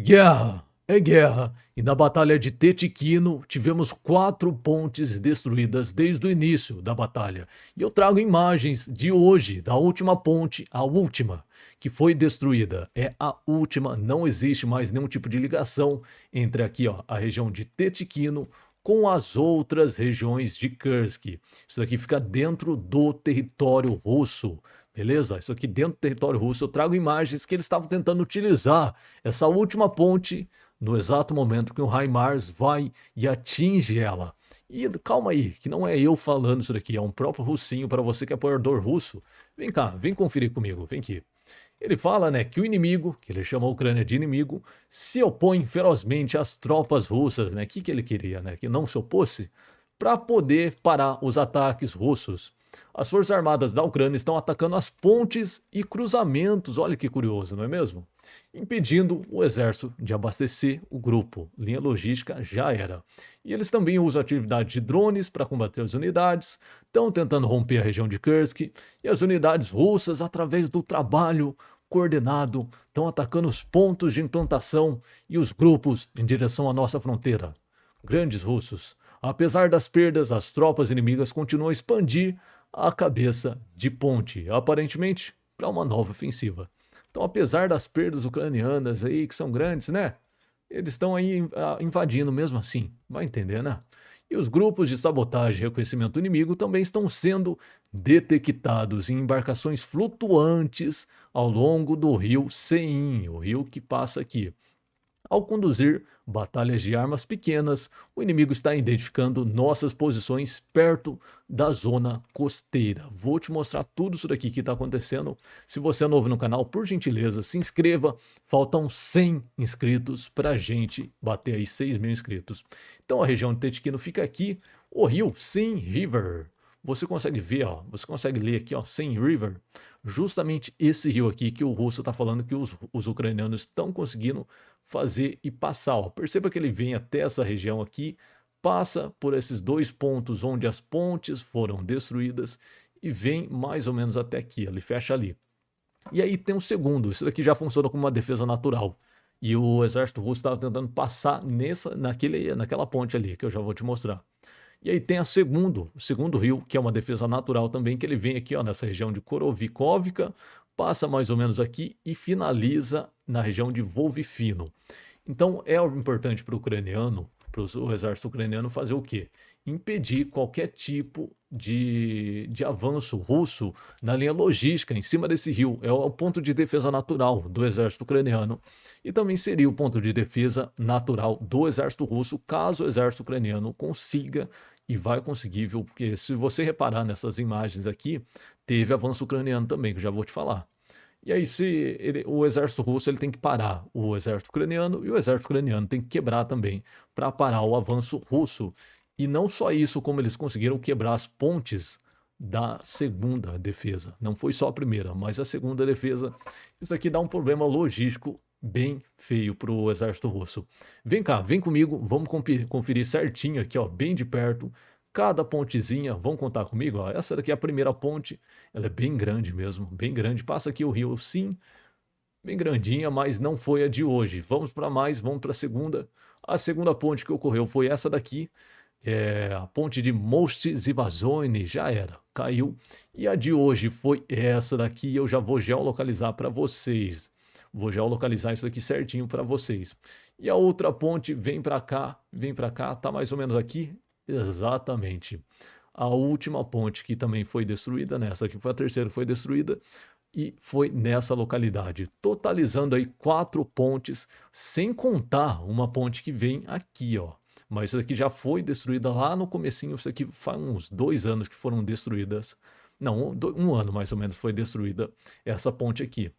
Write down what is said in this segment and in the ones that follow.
Guerra, é guerra. E na Batalha de Tetikino tivemos 4 pontes destruídas desde o início da batalha. E eu trago imagens de hoje, da última ponte, a última, que foi destruída. É a última, não existe mais nenhum tipo de ligação entre aqui, ó, a região de Tetikino com as outras regiões de Kursk. Isso aqui fica dentro do território russo. Beleza? Isso aqui dentro do território russo, eu trago imagens que eles estavam tentando utilizar essa última ponte no exato momento que o HIMARS vai e atinge ela. E calma aí, que não é eu falando isso daqui, é um próprio russinho para você que é apoiador russo. Vem cá, vem conferir comigo, vem aqui. Ele fala, né, que o inimigo, que ele chama a Ucrânia de inimigo, se opõe ferozmente às tropas russas, né? O que ele queria, né? Que não se opôsse para poder parar os ataques russos. As forças armadas da Ucrânia estão atacando as pontes e cruzamentos, olha que curioso, não é mesmo? Impedindo o exército de abastecer o grupo. Linha logística já era. E eles também usam atividade de drones para combater as unidades, estão tentando romper a região de Kursk, e as unidades russas, através do trabalho coordenado, estão atacando os pontos de implantação e os grupos em direção à nossa fronteira. Grandes russos. Apesar das perdas, as tropas inimigas continuam a expandir a cabeça de ponte, aparentemente para uma nova ofensiva. Então, apesar das perdas ucranianas aí, que são grandes, né? Eles estão aí invadindo mesmo assim, vai entender, né? E os grupos de sabotagem e reconhecimento inimigo também estão sendo detectados em embarcações flutuantes ao longo do rio Sein, o rio que passa aqui. Ao conduzir batalhas de armas pequenas, o inimigo está identificando nossas posições perto da zona costeira. Vou te mostrar tudo isso daqui que está acontecendo. Se você é novo no canal, por gentileza, se inscreva. Faltam 100 inscritos para a gente bater aí 6.000 inscritos. Então a região de Tetikino fica aqui, o rio Sein River. Você consegue ver, ó, você consegue ler aqui, ó, Sein River, justamente esse rio aqui que o russo está falando que os ucranianos estão conseguindo fazer e passar. Ó. Perceba que ele vem até essa região aqui, passa por esses 2 pontos onde as pontes foram destruídas e vem mais ou menos até aqui, ele fecha ali. E aí tem um segundo, isso daqui já funciona como uma defesa natural. E o exército russo estava tentando passar naquela ponte ali, que eu já vou te mostrar. E aí tem o segundo rio, que é uma defesa natural também, que ele vem aqui ó, nessa região de Korovikovka, passa mais ou menos aqui e finaliza na região de Volvifino. Então é importante para o ucraniano, para o exército ucraniano fazer o quê? Impedir qualquer tipo de avanço russo na linha logística em cima desse rio. É o ponto de defesa natural do exército ucraniano e também seria o ponto de defesa natural do exército russo caso o exército ucraniano consiga e vai conseguir, viu? Porque se você reparar nessas imagens aqui, teve avanço ucraniano também, que eu já vou te falar. E aí, o exército russo ele tem que parar o exército ucraniano e o exército ucraniano tem que quebrar também para parar o avanço russo. E não só isso, como eles conseguiram quebrar as pontes da segunda defesa. Não foi só a primeira, mas a segunda defesa. Isso aqui dá um problema logístico bem feio para o exército russo. Vem cá, vem comigo, vamos conferir certinho aqui, ó, bem de perto, cada pontezinha. Vamos contar comigo, ó. Essa daqui é a primeira ponte, ela é bem grande mesmo, bem grande. Passa aqui o rio Sim, bem grandinha, mas não foi a de hoje. Vamos para mais, vamos para a segunda. A segunda ponte que ocorreu foi essa daqui, a ponte de Most Zivazone, já era, caiu. E a de hoje foi essa daqui, eu já vou geolocalizar para vocês. Vou geolocalizar isso aqui certinho para vocês. E a outra ponte vem para cá, tá mais ou menos aqui. Exatamente. A última ponte que também foi destruída, nessa aqui foi a terceira que foi destruída, e foi nessa localidade, totalizando aí 4 pontes, sem contar uma ponte que vem aqui, ó. Mas isso aqui já foi destruída lá no comecinho, isso aqui faz uns 2 anos que foram destruídas. Não, um ano mais ou menos foi destruída essa ponte aqui.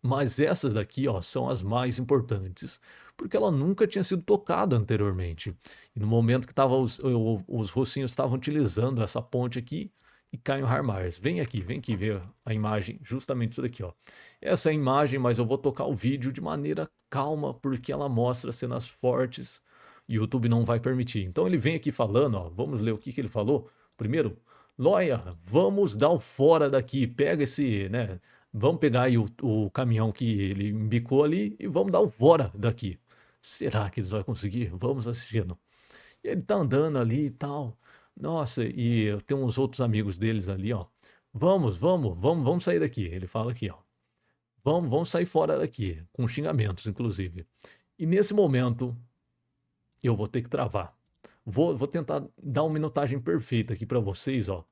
Mas essas daqui, ó, são as mais importantes, porque ela nunca tinha sido tocada anteriormente. E no momento que os russinhos estavam utilizando essa ponte aqui, e cai o HIMARS. Vem aqui ver a imagem, justamente isso daqui, ó. Essa é a imagem, mas eu vou tocar o vídeo de maneira calma, porque ela mostra cenas fortes e o YouTube não vai permitir. Então ele vem aqui falando, ó, vamos ler o que ele falou. Primeiro, Loia, vamos dar o fora daqui, pega esse, né, Vamos pegar aí o caminhão que ele embicou ali e vamos dar o fora daqui. Será que eles vão conseguir? Vamos assistindo. E ele tá andando ali e tal. Nossa, e tem uns outros amigos deles ali, ó. Vamos sair daqui. Ele fala aqui, ó. Vamos sair fora daqui, com xingamentos, inclusive. E nesse momento, eu vou ter que travar. Vou tentar dar uma minutagem perfeita aqui para vocês, ó.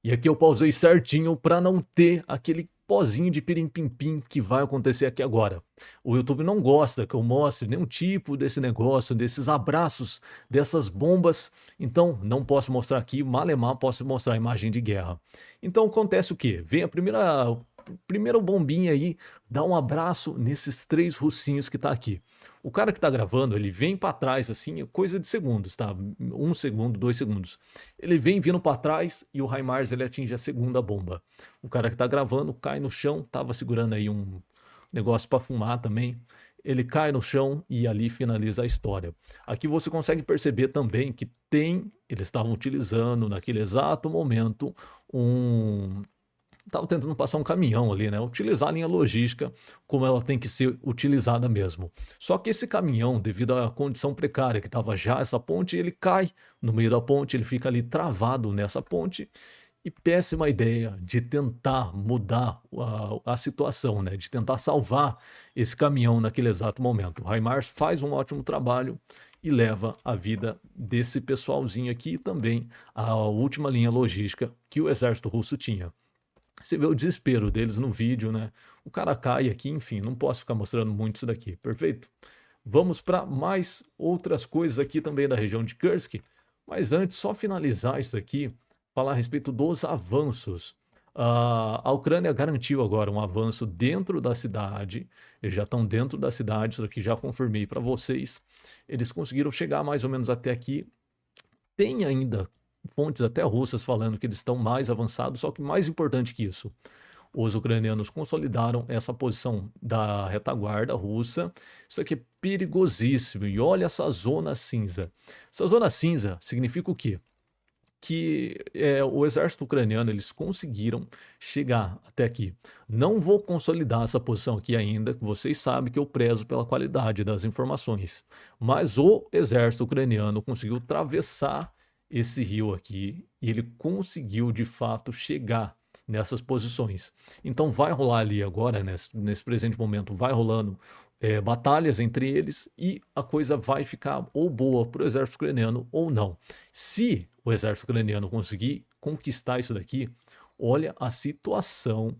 E aqui eu pausei certinho para não ter aquele pozinho de pirim-pim-pim que vai acontecer aqui agora. O YouTube não gosta que eu mostre nenhum tipo desse negócio, desses abraços, dessas bombas. Então, não posso mostrar aqui, malemar posso mostrar a imagem de guerra. Então, acontece o quê? Vem a primeira bombinha aí, dá um abraço nesses 3 russinhos que tá aqui. O cara que tá gravando, ele vem para trás assim, coisa de segundos, tá? 1 segundo, 2 segundos. Ele vem vindo para trás e o HIMARS ele atinge a segunda bomba. O cara que tá gravando cai no chão, tava segurando aí um negócio para fumar também. Ele cai no chão e ali finaliza a história. Aqui você consegue perceber também que eles estavam utilizando naquele exato momento um Estava tentando passar um caminhão ali, né? Utilizar a linha logística como ela tem que ser utilizada mesmo. Só que esse caminhão, devido à condição precária que estava já essa ponte, ele cai no meio da ponte, ele fica ali travado nessa ponte. E péssima ideia de tentar mudar a situação, né? De tentar salvar esse caminhão naquele exato momento. O HIMARS faz um ótimo trabalho e leva a vida desse pessoalzinho aqui e também a última linha logística que o exército russo tinha. Você vê o desespero deles no vídeo, né? O cara cai aqui, enfim, não posso ficar mostrando muito isso daqui, perfeito? Vamos para mais outras coisas aqui também da região de Kursk, mas antes, só finalizar isso aqui, falar a respeito dos avanços. A Ucrânia garantiu agora um avanço dentro da cidade, eles já estão dentro da cidade, isso aqui já confirmei para vocês. Eles conseguiram chegar mais ou menos até aqui. Tem ainda fontes até russas falando que eles estão mais avançados, só que mais importante que isso, os ucranianos consolidaram essa posição da retaguarda russa. Isso aqui é perigosíssimo. E olha essa zona cinza. Essa zona cinza significa o quê? Que o exército ucraniano eles conseguiram chegar até aqui. Não vou consolidar essa posição aqui ainda, que vocês sabem que eu prezo pela qualidade das informações. Mas o exército ucraniano conseguiu atravessar esse rio aqui e ele conseguiu de fato chegar nessas posições. Então vai rolar ali agora, nesse presente momento, vai rolando batalhas entre eles e a coisa vai ficar ou boa para o exército ucraniano ou não. Se o exército ucraniano conseguir conquistar isso daqui, olha a situação,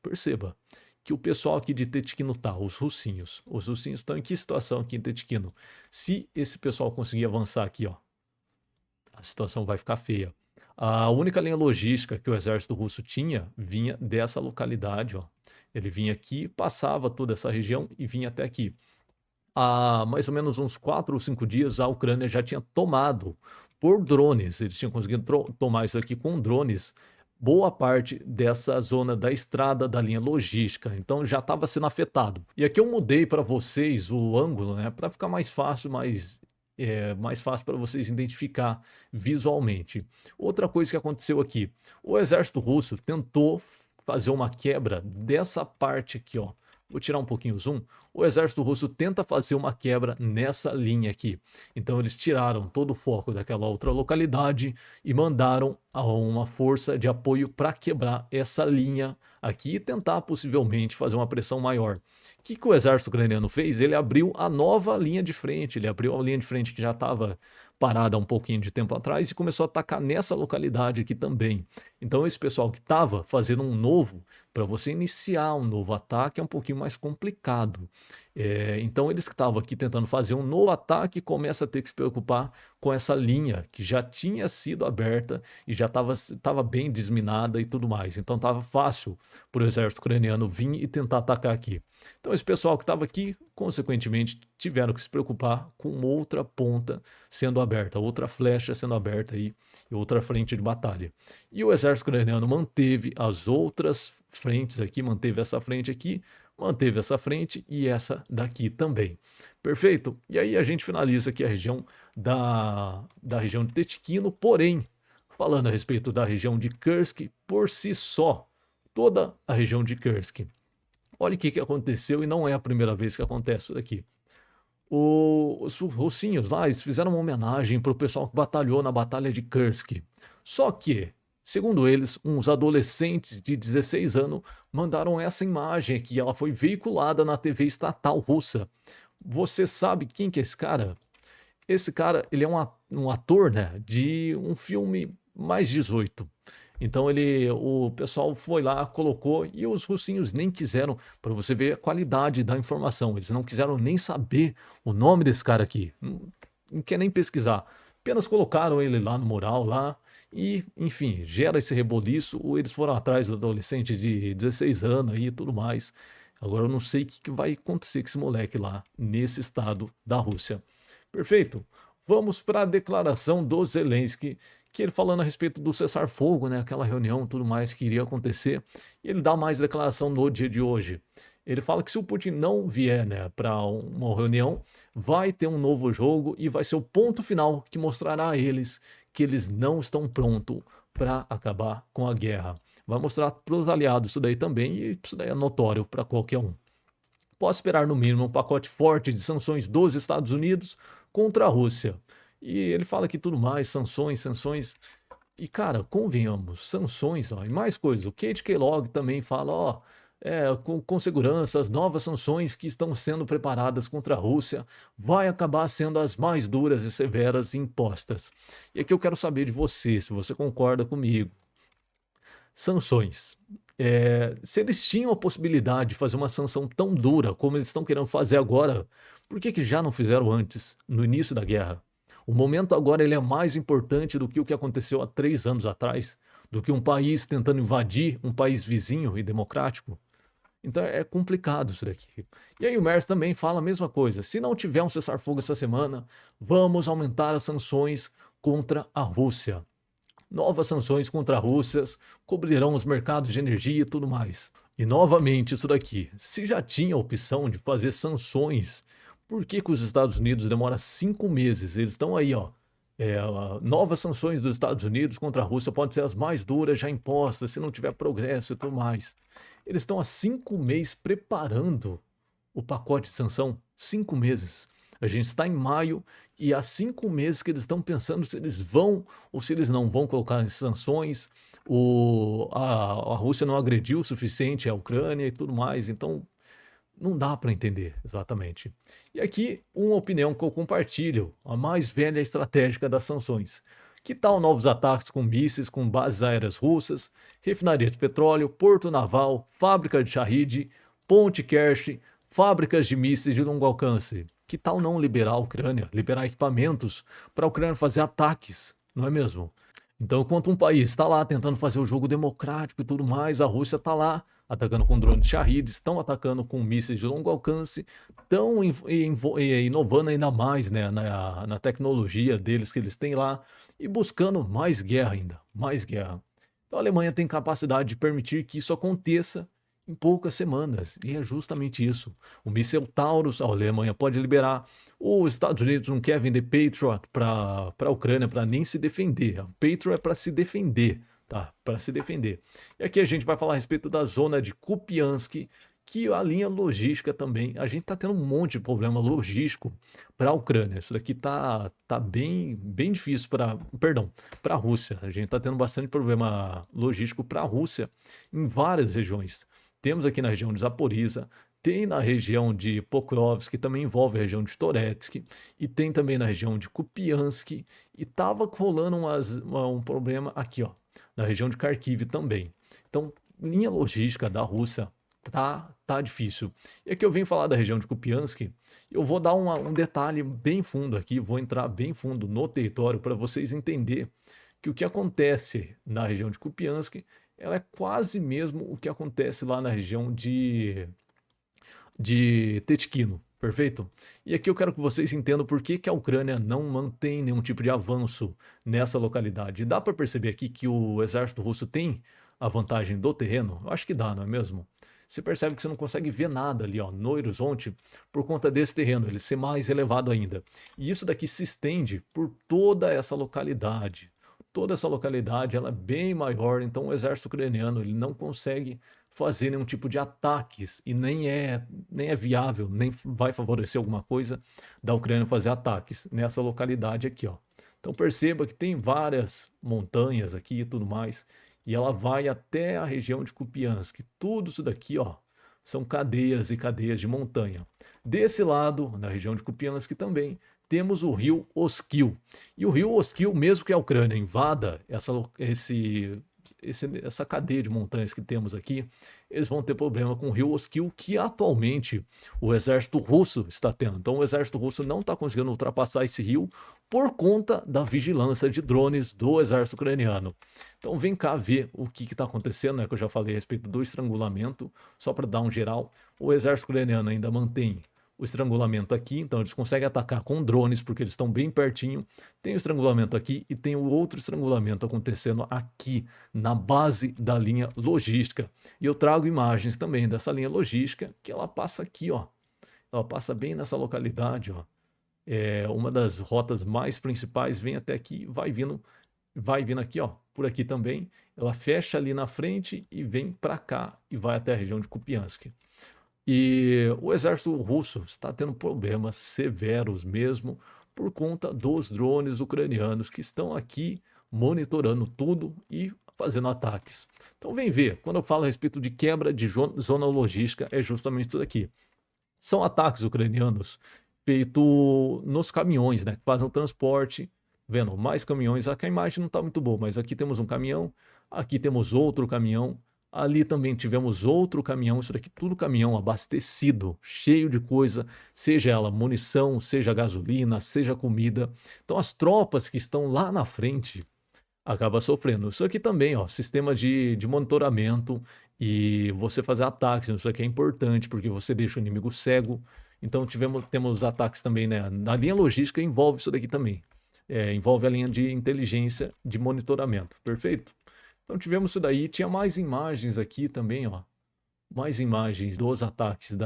perceba que o pessoal aqui de Tetikino tá, os russinhos estão em que situação aqui em Tetikino? Se esse pessoal conseguir avançar aqui, ó, a situação vai ficar feia. A única linha logística que o exército russo tinha vinha dessa localidade, ó. Ele vinha aqui, passava toda essa região e vinha até aqui. Há mais ou menos uns 4 ou 5 dias, a Ucrânia já tinha tomado por drones, eles tinham conseguido tomar isso aqui com drones, boa parte dessa zona da estrada da linha logística, então já estava sendo afetado. E aqui eu mudei para vocês o ângulo, né, para ficar mais fácil, mais fácil para vocês identificar visualmente. Outra coisa que aconteceu aqui, o exército russo tentou fazer uma quebra dessa parte aqui, ó. Vou tirar um pouquinho o zoom. O exército russo tenta fazer uma quebra nessa linha aqui. Então eles tiraram todo o foco daquela outra localidade e mandaram uma força de apoio para quebrar essa linha aqui e tentar possivelmente fazer uma pressão maior. O que o exército ucraniano fez? Ele abriu a nova linha de frente, ele abriu a linha de frente que já estava parada há um pouquinho de tempo atrás e começou a atacar nessa localidade aqui também. Então esse pessoal que estava fazendo um novo, para você iniciar um novo ataque é um pouquinho mais complicado. Então eles que estavam aqui tentando fazer um novo ataque começa a ter que se preocupar com essa linha que já tinha sido aberta e já estava bem desminada e tudo mais. Então estava fácil para o exército ucraniano vir e tentar atacar aqui. Então esse pessoal que estava aqui, consequentemente, tiveram que se preocupar com outra ponta sendo aberta, outra flecha sendo aberta aí e outra frente de batalha. E o exército ucraniano manteve as outras frentes aqui, manteve essa frente aqui, manteve essa frente e essa daqui também. Perfeito? E aí a gente finaliza aqui a região da região de Tetikino, porém, falando a respeito da região de Kursk por si só, toda a região de Kursk. Olha o que que aconteceu e não é a primeira vez que acontece isso daqui. Os russinhos lá, eles fizeram uma homenagem para o pessoal que batalhou na Batalha de Kursk. Só que, segundo eles, uns adolescentes de 16 anos mandaram essa imagem aqui. Ela foi veiculada na TV estatal russa. Você sabe quem que é esse cara? Esse cara, ele é um ator, né, de um filme mais 18. Então o pessoal foi lá, colocou e os russinhos nem quiseram, para você ver a qualidade da informação, eles não quiseram nem saber o nome desse cara aqui, não quer nem pesquisar. Apenas colocaram ele lá no mural lá e, enfim, gera esse reboliço. Ou eles foram atrás do adolescente de 16 anos aí e tudo mais. Agora eu não sei o que que vai acontecer com esse moleque lá nesse estado da Rússia. Perfeito? Vamos para a declaração do Zelensky, que ele falando a respeito do cessar-fogo, né, aquela reunião, tudo mais que iria acontecer, e ele dá mais declaração no dia de hoje. Ele fala que se o Putin não vier, né, para uma reunião, vai ter um novo jogo e vai ser o ponto final que mostrará a eles que eles não estão prontos para acabar com a guerra. Vai mostrar para os aliados isso daí também, e isso daí é notório para qualquer um. Pode esperar no mínimo um pacote forte de sanções dos Estados Unidos contra a Rússia. E ele fala que tudo mais, sanções, sanções. E cara, convenhamos, sanções, ó, e mais coisas. O Kate Kellogg também fala, ó, com segurança, as novas sanções que estão sendo preparadas contra a Rússia vai acabar sendo as mais duras e severas impostas. E aqui eu quero saber de você, se você concorda comigo. Sanções. Se eles tinham a possibilidade de fazer uma sanção tão dura como eles estão querendo fazer agora, por que que já não fizeram antes, no início da guerra? O momento agora ele é mais importante do que o que aconteceu há 3 anos atrás, do que um país tentando invadir um país vizinho e democrático. Então é complicado isso daqui. E aí o Merz também fala a mesma coisa. Se não tiver um cessar-fogo essa semana, vamos aumentar as sanções contra a Rússia. Novas sanções contra a Rússia cobrirão os mercados de energia e tudo mais. E novamente isso daqui, se já tinha a opção de fazer sanções, por que que os Estados Unidos demora 5 meses? Eles estão aí, ó. Novas sanções dos Estados Unidos contra a Rússia podem ser as mais duras já impostas, se não tiver progresso e tudo mais. Eles estão há 5 meses preparando o pacote de sanção. 5 meses. A gente está em maio e há 5 meses que eles estão pensando se eles vão ou se eles não vão colocar as sanções. A Rússia não agrediu o suficiente a Ucrânia e tudo mais, então não dá para entender exatamente. E aqui uma opinião que eu compartilho, a mais velha estratégica das sanções. Que tal novos ataques com mísseis com bases aéreas russas, refinaria de petróleo, porto naval, fábrica de Shahid, ponte Kerch, fábricas de mísseis de longo alcance? Que tal não liberar a Ucrânia, liberar equipamentos para a Ucrânia fazer ataques, não é mesmo? Então, enquanto um país está lá tentando fazer o jogo democrático e tudo mais, a Rússia está lá atacando com drones Shahid, estão atacando com mísseis de longo alcance, estão inovando ainda mais, né, na tecnologia deles que eles têm lá e buscando mais guerra ainda, mais guerra. Então a Alemanha tem capacidade de permitir que isso aconteça em poucas semanas, e é justamente isso. O míssil Taurus, a Alemanha pode liberar. Os Estados Unidos não quer vender Patriot para a Ucrânia para nem se defender. A Patriot é para se defender, tá? Para se defender. E aqui a gente vai falar a respeito da zona de Kupiansk, que a linha logística também. A gente está tendo um monte de problema logístico para a Ucrânia. Isso daqui tá bem difícil para a Rússia. A gente está tendo bastante problema logístico para a Rússia em várias regiões. Temos aqui na região de Zaporizhzhia, tem na região de Pokrovsk, que também envolve a região de Toretsk, e tem também na região de Kupiansk, e estava rolando um problema aqui, ó, na região de Kharkiv também. Então, linha logística da Rússia tá difícil. E aqui eu venho falar da região de Kupiansk, eu vou dar um detalhe bem fundo aqui, vou entrar bem fundo no território para vocês entenderem que o que acontece na região de Kupiansk ela é quase mesmo o que acontece lá na região de Tetkino, perfeito? E aqui eu quero que vocês entendam por que que a Ucrânia não mantém nenhum tipo de avanço nessa localidade. Dá para perceber aqui que o exército russo tem a vantagem do terreno? Eu acho que dá, não é mesmo? Você percebe que você não consegue ver nada ali, ó, no horizonte por conta desse terreno, ele ser mais elevado ainda. E isso daqui se estende por toda essa localidade. toda essa localidade ela é bem maior, então o exército ucraniano ele não consegue fazer nenhum tipo de ataques e nem é viável, nem vai favorecer alguma coisa da Ucrânia fazer ataques nessa localidade aqui, ó. Então perceba que tem várias montanhas aqui e tudo mais, e ela vai até a região de Kupiansk. Tudo isso daqui, ó, são cadeias e cadeias de montanha. Desse lado, na região de Kupiansk também, temos o rio Oskil. E o rio Oskil, mesmo que a Ucrânia invada essa cadeia de montanhas que temos aqui, eles vão ter problema com o rio Oskil, que atualmente o exército russo está tendo. Então o exército russo não está conseguindo ultrapassar esse rio por conta da vigilância de drones do exército ucraniano. Então vem cá ver o que está acontecendo, né, que eu já falei a respeito do estrangulamento, só para dar um geral. O exército ucraniano ainda mantém o estrangulamento aqui, então eles conseguem atacar com drones porque eles estão bem pertinho. Tem o estrangulamento aqui e tem o outro estrangulamento acontecendo aqui na base da linha logística. E eu trago imagens também dessa linha logística que ela passa aqui, ó. Ela passa bem nessa localidade, ó. É uma das rotas mais principais, vem até aqui, vai vindo aqui, ó, por aqui também. Ela fecha ali na frente e vem para cá e vai até a região de Kupiansk. E o exército russo está tendo problemas severos mesmo por conta dos drones ucranianos que estão aqui monitorando tudo e fazendo ataques. Então vem ver, quando eu falo a respeito de quebra de zona logística, é justamente tudo aqui. São ataques ucranianos feitos nos caminhões, né, que fazem o transporte. Vendo, mais caminhões, aqui a imagem não está muito boa, mas aqui temos um caminhão, aqui temos outro caminhão, ali também tivemos outro caminhão, isso daqui tudo caminhão abastecido, cheio de coisa, seja ela munição, seja gasolina, seja comida. Então as tropas que estão lá na frente acabam sofrendo. Isso aqui também, ó, sistema de monitoramento e você fazer ataques, isso aqui é importante porque você deixa o inimigo cego. Então temos ataques também, né? Na linha logística envolve isso daqui também. Envolve a linha de inteligência de monitoramento, perfeito? Então tivemos isso daí, tinha mais imagens aqui também, ó, mais imagens dos ataques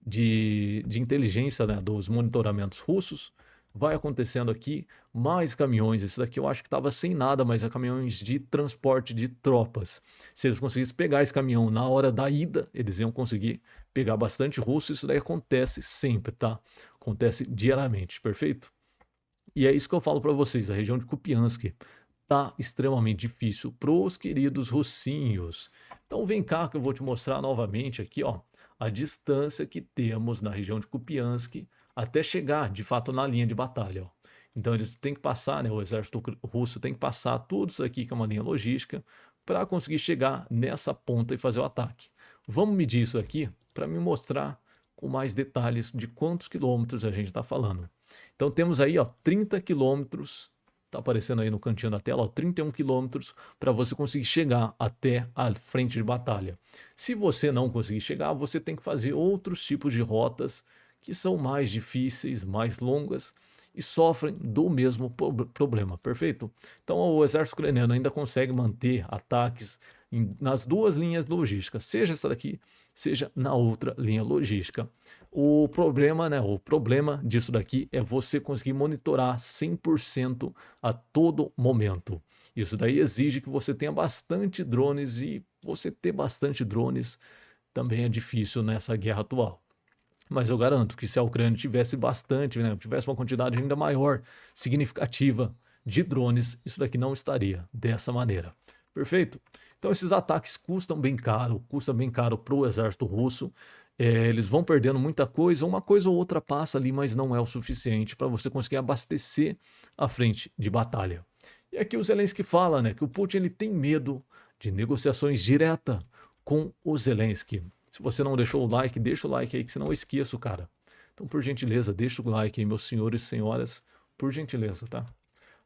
de inteligência, né, dos monitoramentos russos. Vai acontecendo aqui, mais caminhões, esse daqui eu acho que estava sem nada, mas é caminhões de transporte de tropas. Se eles conseguissem pegar esse caminhão na hora da ida, eles iam conseguir pegar bastante russo, isso daí acontece sempre, tá? Acontece diariamente, perfeito? E é isso que eu falo para vocês, a região de Kupiansk tá extremamente difícil pros queridos russinhos. Então vem cá que eu vou te mostrar novamente aqui, ó, a distância que temos na região de Kupiansk até chegar, de fato, na linha de batalha, ó. Então eles têm que passar, né, o exército russo tem que passar tudo isso aqui que é uma linha logística para conseguir chegar nessa ponta e fazer o ataque. Vamos medir isso aqui para me mostrar com mais detalhes de quantos quilômetros a gente está falando. Então temos aí, ó, 30 quilômetros, tá aparecendo aí no cantinho da tela, ó, 31 quilômetros para você conseguir chegar até a frente de batalha. Se você não conseguir chegar, você tem que fazer outros tipos de rotas que são mais difíceis, mais longas e sofrem do mesmo problema, perfeito? Então o exército ucraniano ainda consegue manter ataques nas duas linhas logísticas, seja essa daqui, seja na outra linha logística. O problema, né, o problema disso daqui é você conseguir monitorar 100% a todo momento. Isso daí exige que você tenha bastante drones e você ter bastante drones também é difícil nessa guerra atual. Mas eu garanto que se a Ucrânia tivesse bastante, né, tivesse uma quantidade ainda maior, significativa de drones, isso daqui não estaria dessa maneira. Perfeito? Então esses ataques custa bem caro para o exército russo. Eles vão perdendo muita coisa, uma coisa ou outra passa ali, mas não é o suficiente para você conseguir abastecer a frente de batalha. E aqui o Zelensky fala, né, que o Putin ele tem medo de negociações diretas com o Zelensky. Se você não deixou o like, deixa o like aí, que senão eu esqueço, cara. Então, por gentileza, deixa o like aí, meus senhores e senhoras, por gentileza, tá?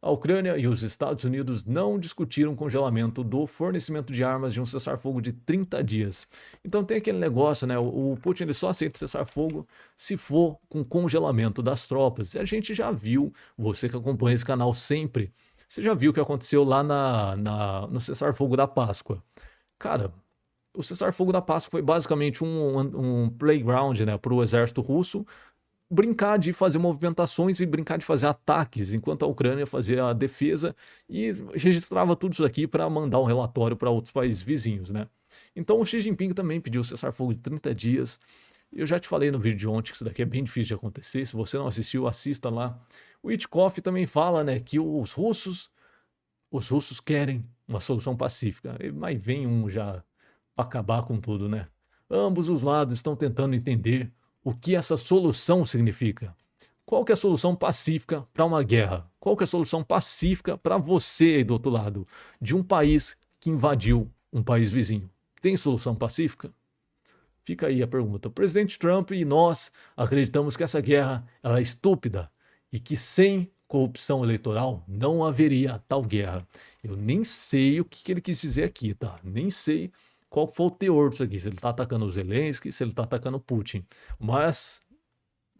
A Ucrânia e os Estados Unidos não discutiram o congelamento do fornecimento de armas de um cessar-fogo de 30 dias. Então tem aquele negócio, né? O Putin ele só aceita cessar-fogo se for com congelamento das tropas. E a gente já viu, você que acompanha esse canal sempre, você já viu o que aconteceu lá no cessar-fogo da Páscoa. Cara, o cessar-fogo da Páscoa foi basicamente um playground, né, para o exército russo brincar de fazer movimentações e brincar de fazer ataques, enquanto a Ucrânia fazia a defesa e registrava tudo isso aqui para mandar um relatório para outros países vizinhos, né? Então o Xi Jinping também pediu cessar-fogo de 30 dias. Eu já te falei no vídeo de ontem que isso daqui é bem difícil de acontecer. Se você não assistiu, assista lá. O Witkoff também fala, né, que os russos querem uma solução pacífica, mas vem um já para acabar com tudo, né? Ambos os lados estão tentando entender o que essa solução significa. Qual que é a solução pacífica para uma guerra? Qual que é a solução pacífica para você aí do outro lado, de um país que invadiu um país vizinho? Tem solução pacífica? Fica aí a pergunta. O presidente Trump e nós acreditamos que essa guerra ela é estúpida e que sem corrupção eleitoral não haveria tal guerra. Eu nem sei o que ele quis dizer aqui, tá? Nem sei qual foi o teor disso aqui, se ele tá atacando o Zelensky, se ele tá atacando o Putin. Mas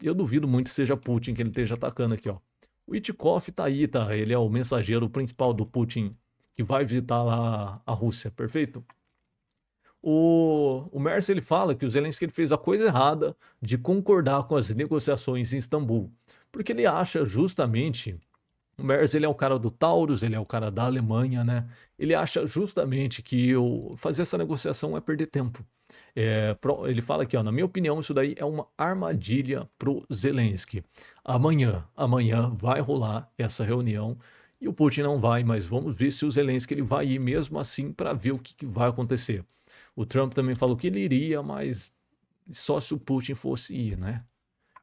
eu duvido muito que seja Putin que ele esteja atacando aqui, ó. O Witkoff tá aí, tá? Ele é o mensageiro principal do Putin que vai visitar lá a Rússia, perfeito? O Mercer ele fala que o Zelensky ele fez a coisa errada de concordar com as negociações em Istambul, porque ele acha justamente o Merz, ele é o cara do Taurus, ele é o cara da Alemanha, né? Ele acha justamente que fazer essa negociação é perder tempo. Ele fala aqui, ó, na minha opinião, isso daí é uma armadilha pro Zelensky. Amanhã vai rolar essa reunião e o Putin não vai, mas vamos ver se o Zelensky ele vai ir mesmo assim para ver o que vai acontecer. O Trump também falou que ele iria, mas só se o Putin fosse ir, né?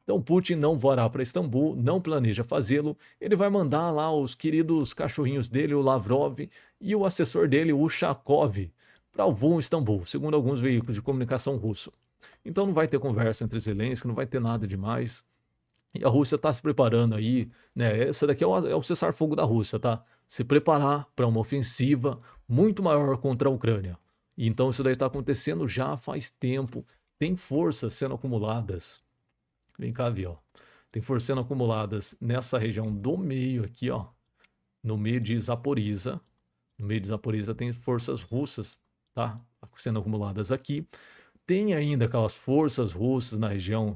Então Putin não voará para Istambul, não planeja fazê-lo. Ele vai mandar lá os queridos cachorrinhos dele, o Lavrov, e o assessor dele, o Ushakov, para o voo em Istambul, segundo alguns veículos de comunicação russo. Então não vai ter conversa entre Zelensky, não vai ter nada demais. E a Rússia está se preparando aí, né? Esse daqui é o cessar-fogo da Rússia, tá? Se preparar para uma ofensiva muito maior contra a Ucrânia. E então isso daí está acontecendo já faz tempo. Tem forças sendo acumuladas. Vem cá ver, ó. Tem forças sendo acumuladas nessa região do meio aqui, ó. No meio de Zaporizhzhia. No meio de Zaporizhzhia tem forças russas, tá? Sendo acumuladas aqui. Tem ainda aquelas forças russas na região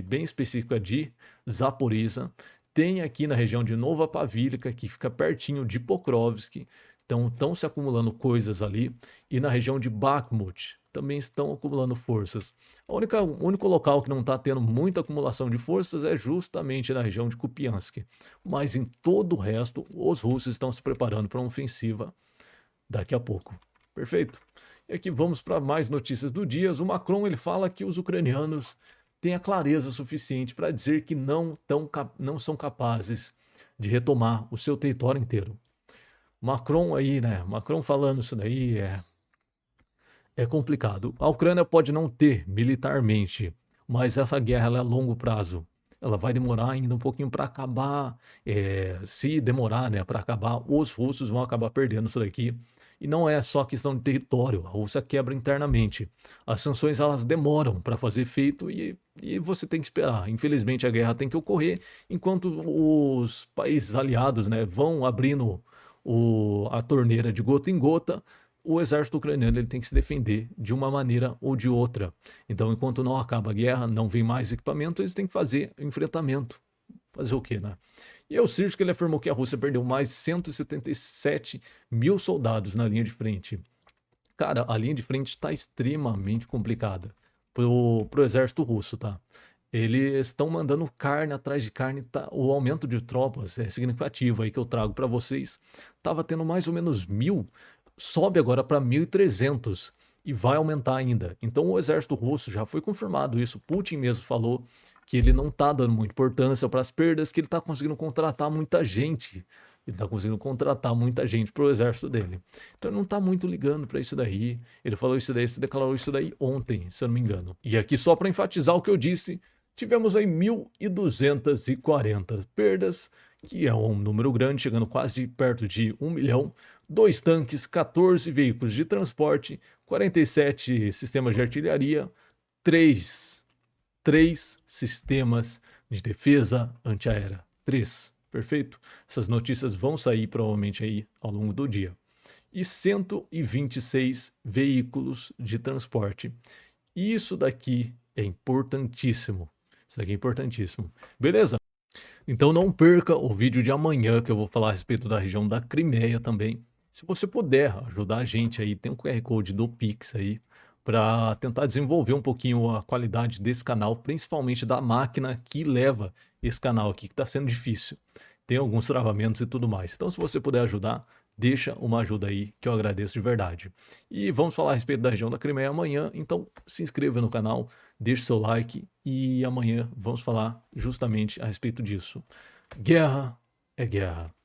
bem específica de Zaporizhzhia. Tem aqui na região de Nova Pavilka, que fica pertinho de Pokrovsk. Então estão se acumulando coisas ali. E na região de Bakhmut também estão acumulando forças. O único local que não está tendo muita acumulação de forças é justamente na região de Kupiansk. Mas em todo o resto, os russos estão se preparando para uma ofensiva daqui a pouco. Perfeito? E aqui vamos para mais notícias do dia. O Macron ele fala que os ucranianos têm a clareza suficiente para dizer que não são capazes de retomar o seu território inteiro. Macron aí, né? Macron falando isso daí é complicado. A Ucrânia pode não ter militarmente, mas essa guerra ela é a longo prazo. Ela vai demorar ainda um pouquinho para acabar. Se demorar, né, para acabar, os russos vão acabar perdendo isso daqui. E não é só questão de território. A Rússia quebra internamente. As sanções elas demoram para fazer efeito e você tem que esperar. Infelizmente a guerra tem que ocorrer enquanto os países aliados, né, vão abrindo a torneira de gota em gota. O exército ucraniano ele tem que se defender de uma maneira ou de outra. Então, enquanto não acaba a guerra, não vem mais equipamento, eles têm que fazer enfrentamento. Fazer o quê, né? E o Sirski ele afirmou que a Rússia perdeu mais de 177 mil soldados na linha de frente. Cara, a linha de frente está extremamente complicada pro exército russo, tá? Eles estão mandando carne atrás de carne, tá? O aumento de tropas é significativo aí que eu trago para vocês. Tava tendo mais ou menos 1.000, sobe agora para 1.300 e vai aumentar ainda. Então o exército russo já foi confirmado isso. Putin mesmo falou que ele não está dando muita importância para as perdas, que ele está conseguindo contratar muita gente. Ele está conseguindo contratar muita gente para o exército dele. Então ele não está muito ligando para isso daí. Ele falou isso daí, se declarou isso daí ontem, se eu não me engano. E aqui só para enfatizar o que eu disse, tivemos aí 1.240 perdas, que é um número grande, chegando quase perto de 1 milhão. 2 tanques, 14 veículos de transporte, 47 sistemas de artilharia, 3 sistemas de defesa antiaérea. 3, perfeito? Essas notícias vão sair provavelmente aí ao longo do dia. E 126 veículos de transporte. Isso daqui é importantíssimo. Isso aqui é importantíssimo. Beleza? Então não perca o vídeo de amanhã que eu vou falar a respeito da região da Crimeia também. Se você puder ajudar a gente aí, tem um QR Code do Pix aí, para tentar desenvolver um pouquinho a qualidade desse canal, principalmente da máquina que leva esse canal aqui, que está sendo difícil. Tem alguns travamentos e tudo mais. Então, se você puder ajudar, deixa uma ajuda aí, que eu agradeço de verdade. E vamos falar a respeito da região da Crimeia amanhã, então se inscreva no canal, deixe seu like e amanhã vamos falar justamente a respeito disso. Guerra é guerra.